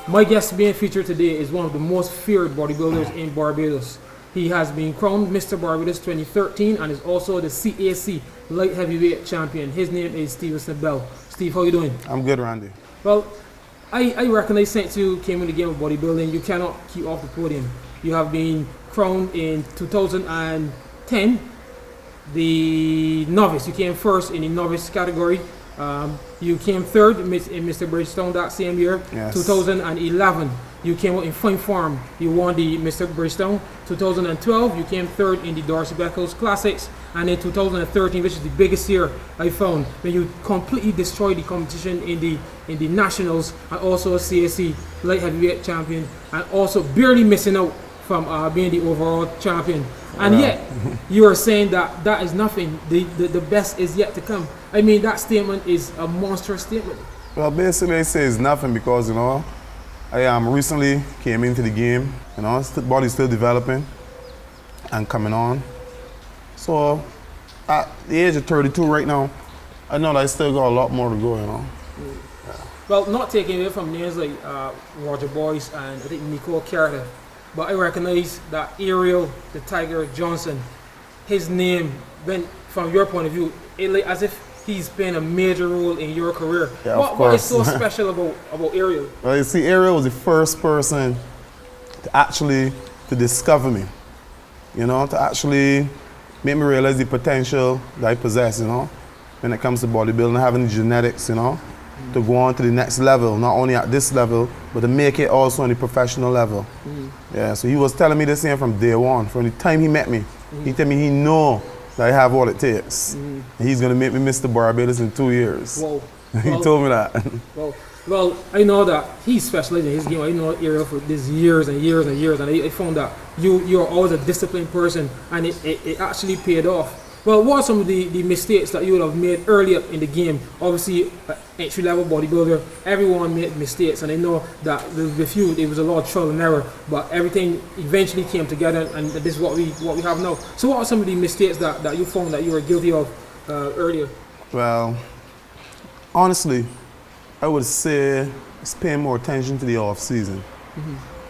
My guest being featured today is one of the most feared bodybuilders in Barbados. He has been crowned Mr. Barbados 2013 and is also the CAC light heavyweight champion. His name is Stevenson Belle. Steve, how you doing? I'm good, Randy. Well, I recognize since you came in the game of bodybuilding, you cannot keep off the podium. You have been crowned in 2010, the novice. You came first in the novice category. You came third in Mr. Bridgestone that same year. Yes. 2011, you came out in fine form. You won the Mr. Bridgestone. 2012, you came third in the Darcy Beckles Classics. And in 2013, which is the biggest year I found, when you completely destroyed the competition in the nationals and also CAC light heavyweight champion, and also barely missing out from being the overall champion. And yet, you are saying that that is nothing. The best is yet to come. I mean, that statement is a monstrous statement. Well, basically, I say it's nothing because, I recently came into the game. Body's still developing and coming on. So, at the age of 32 right now, I know that I still got a lot more to go, Yeah. Well, not taking away from names like Roger Boyce and I think Nico Carter, but I recognize that Ariel, the Tiger Johnson, his name went, from your point of view, as if he's playing a major role in your career. Yeah, What is so special about Ariel? Well, you see, Ariel was the first person to discover me, to actually make me realize the potential that I possess, when it comes to bodybuilding, having the genetics, to go on to the next level, not only at this level, but to make it also on the professional level. Yeah, so he was telling me the same from day one. From the time he met me, he told me he know that I have what it takes. And he's gonna make me Mr. Barbados in 2 years. Whoa. He told me that. Well, I know that he specialized in his game. I know Ariel for these years and years and years, and I found that you're always a disciplined person, and it actually paid off. Well, what are some of the mistakes that you would have made earlier in the game? Obviously, entry-level bodybuilder, everyone made mistakes, and I know that with you, it was a lot of trial and error, but everything eventually came together, and this is what we have now. So what are some of the mistakes that you found that you were guilty of earlier? Well, honestly, I would say it's paying more attention to the off-season.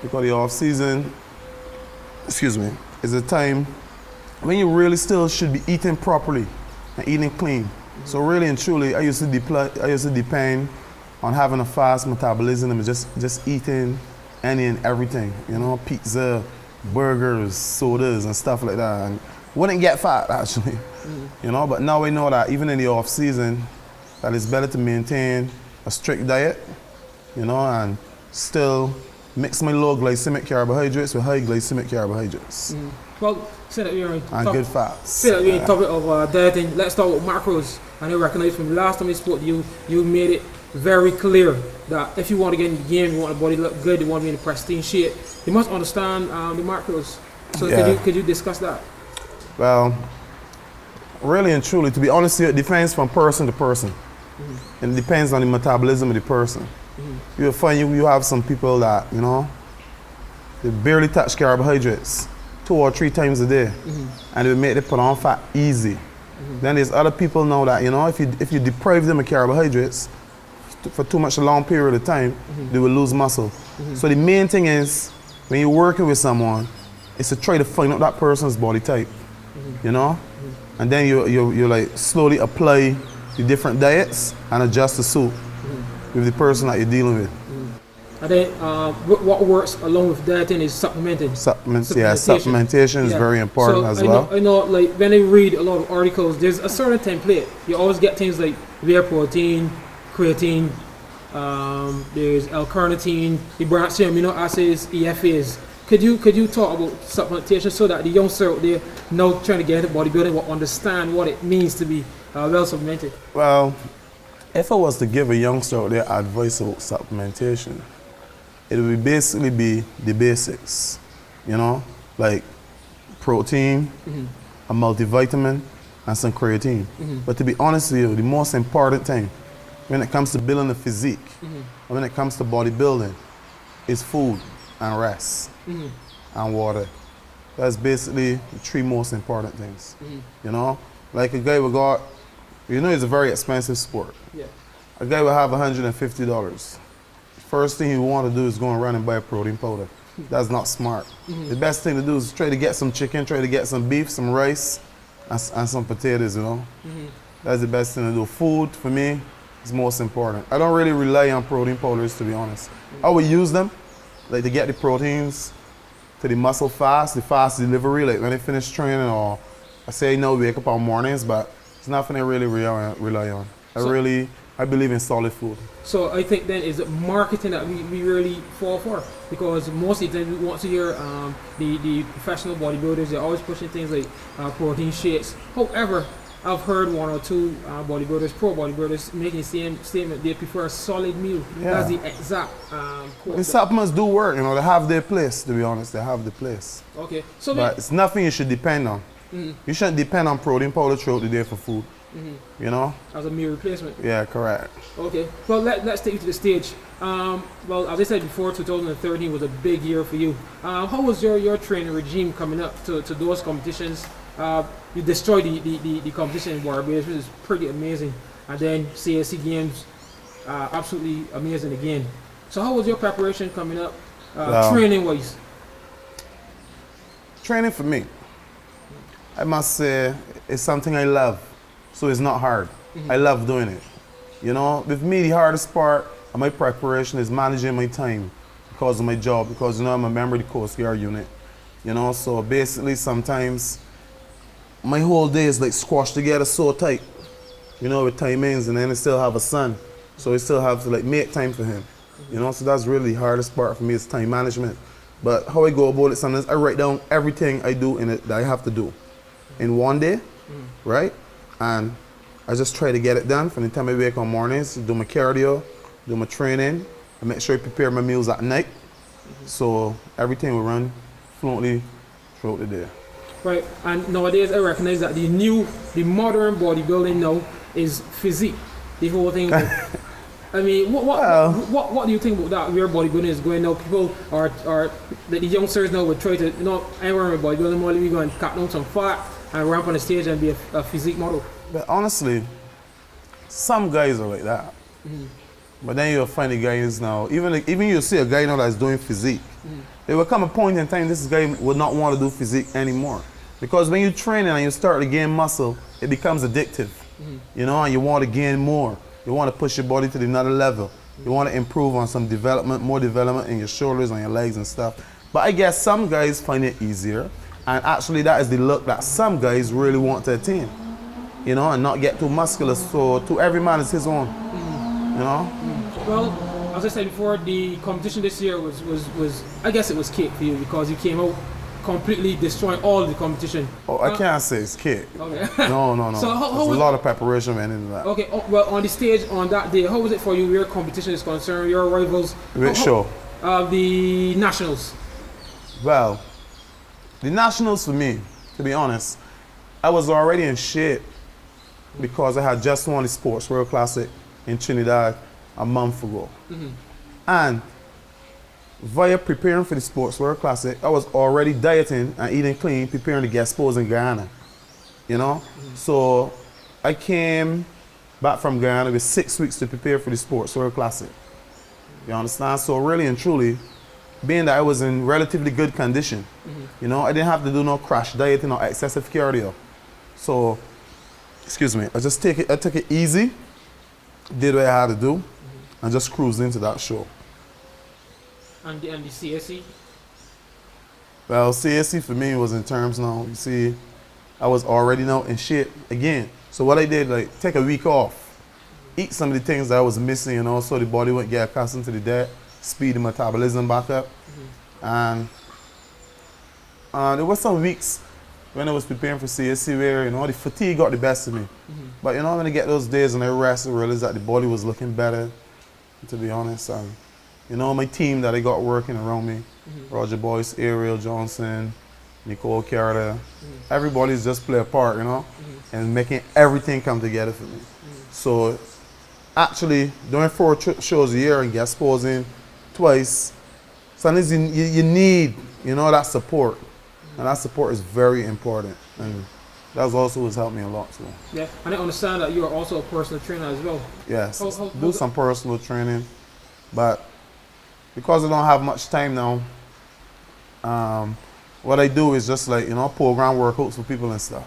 Because the off-season, is a time when you really still should be eating properly and eating clean. So really and truly, I used to depend on having a fast metabolism and just eating any and everything, pizza, burgers, sodas and stuff like that. And wouldn't get fat actually, but now we know that even in the off season, that it's better to maintain a strict diet, and still mix my low glycemic carbohydrates with high glycemic carbohydrates. Well, say that you're good fats. Say that you're in topic of dieting. Let's talk about macros. And I recognize from the last time we spoke to you, you made it very clear that if you want to get in the game, you want the body to look good, you want to be in a pristine shape, you must understand the macros. So could you discuss that? Well, really and truly, to be honest with you, it depends from person to person. And it depends on the metabolism of the person. You'll find you have some people that, they barely touch carbohydrates 2 or 3 times a day, and they make them put on fat easy. Then there's other people now that, if you deprive them of carbohydrates for too much a long period of time, they will lose muscle. So the main thing is, when you're working with someone, is to try to find out that person's body type, and then you like slowly apply the different diets and adjust the suit with the person that you're dealing with. And then what works along with dieting is supplementing. Supplementation is very important as well. I know, like when I read a lot of articles, there's a certain template. You always get things like whey protein, creatine, there's L-carnitine, the branched chain amino acids, EFAs. Could you talk about supplementation so that the youngster out there now trying to get into bodybuilding will understand what it means to be well supplemented? Well, if I was to give a youngster out there advice about supplementation, it would basically be the basics, like protein, a multivitamin, and some creatine. But to be honest with you, the most important thing when it comes to building a physique, and when it comes to bodybuilding, is food and rest and water. That's basically the 3 most important things. Like a guy we got, it's a very expensive sport. Yeah. A guy will have $150. first thing you want to do is go and run and buy a protein powder. That's not smart. The best thing to do is try to get some chicken, try to get some beef, some rice, and some potatoes, you know. That's the best thing to do. Food, for me, is most important. I don't really rely on protein powders, to be honest. I would use them, like to get the proteins to the muscle fast, the fast delivery, like when I finish training, or I say no, wake up on mornings, but it's nothing I really rely on. I believe in solid food. So I think then is marketing that we really fall for, because most of the time we want to hear the professional bodybuilders, they're always pushing things like protein shakes. However, I've heard one or two bodybuilders, pro bodybuilders, making the same statement. They prefer a solid meal. Yeah. That's the exact quote. The supplements do work, you know, they have their place, to be honest, they have the place. Okay, so But it's nothing you should depend on. You shouldn't depend on protein powder throughout the day for food. You know? as a meal replacement. Yeah, correct. Okay, well let's take you to the stage. Well, as I said before, 2013 was a big year for you. How was your training regime coming up to those competitions? You destroyed the competition in Barbados, which is pretty amazing. And then CSC Games, absolutely amazing again. So how was your preparation coming up, training-wise? Training for me, I must say, it's something I love. So it's not hard. I love doing it. You know, with me, the hardest part of my preparation is managing my time because of my job, because, you know, I'm a member of the Coast Guard unit. You know, so basically sometimes my whole day is like squashed together so tight, you know, with timings, and then I still have a son. So I still have to like make time for him. You know, so that's really the hardest part for me is time management. But how I go about it sometimes, I write down everything I do in it that I have to do in one day, right? And I just try to get it done from the time I wake up on mornings, do my cardio, do my training, I make sure I prepare my meals at night. So everything will run fluently throughout the day. Right, and nowadays I recognize that the modern bodybuilding now is physique. The whole thing. I mean, what do you think about that? Where bodybuilding is going now? People are the youngsters now would try to, you know, anywhere in bodybuilding, more we go and cut down some fat and ramp on the stage and be a physique model. But honestly, some guys are like that. But then you'll find the guys now, even you'll see a guy now that's doing physique. There will come a point in time this guy would not want to do physique anymore. Because when you train and you start to gain muscle, it becomes addictive. You know, and you want to gain more. You want to push your body to another level. You want to improve on some development, more development in your shoulders, on your legs and stuff. But I guess some guys find it easier. And actually that is the look that some guys really want to attain. You know, and not get too muscular. So to every man is his own. You know? Well, as I said before, the competition this year was I guess it was cake for you because you came out completely destroying all the competition. Oh, I can't say it's cake. Okay. No. So There's a lot of preparation went into that. Okay, well, on the stage on that day, how was it for you where competition is concerned, your rivals? Which show? The Nationals. Well, the Nationals for me, to be honest, I was already in shape because I had just won the Sports World Classic in Trinidad a month ago. And via preparing for the Sports World Classic, I was already dieting and eating clean, preparing to get exposed in Guyana. You know? So I came back from Guyana with 6 weeks to prepare for the Sports World Classic. You understand? So really and truly, being that I was in relatively good condition, you know, I didn't have to do no crash dieting or excessive cardio. So, excuse me, I took it easy, did what I had to do, and just cruised into that show. And the CSC? Well, CSC for me was in terms now, you see, I was already now in shape again. So what I did, like, take a week off, eat some of the things that I was missing, you know, so the body wouldn't get accustomed to the diet, speed the metabolism back up. And there were some weeks when I was preparing for CSC where, you know, the fatigue got the best of me. But, you know, when I get those days and I rest, I realized that the body was looking better, to be honest. And, you know, my team that I got working around me, Roger Boyce, Ariel Johnson, Nicole Carter, everybody's just play a part, you know, and making everything come together for me. So actually doing 4 shows a year and guest posing twice, sometimes you need, you know, that support. And that support is very important. And that's also what's helped me a lot. So. Yeah, and I understand that you are also a personal trainer as well. Yes, do some personal training. But because I don't have much time now, what I do is just like, program workouts for people and stuff.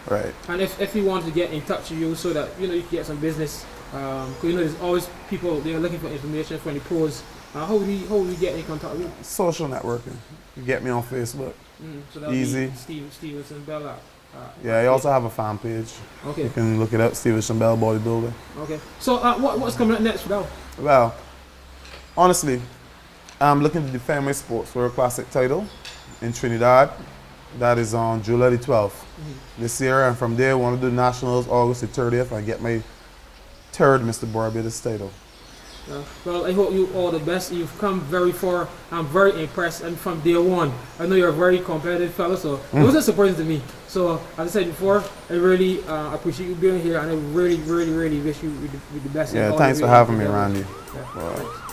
Right. And if you want to get in touch with you so that, you can get some business, because there's always people, they're looking for information for any pros. How do we get in contact with you? Social networking. You get me on Facebook. So that'll Easy. Be Stevenson Belle. Yeah, I also have a fan page. Okay. You can look it up, Stevenson Belle Bodybuilder. Okay. So what's coming up next for Belle? Well, honestly, I'm looking to defend my sports world classic title in Trinidad. That is on July the 12th this year, and from there I want to do nationals August the 30th and get my third Mr. Barbados title. Well, I hope you all the best. You've come very far. I'm very impressed, and from day one, I know you're a very competitive fellow, so it wasn't surprising to me. So, as I said before, I really appreciate you being here, and I really, really, really wish you with the best. Yeah, thanks for having me, Randy. Yeah.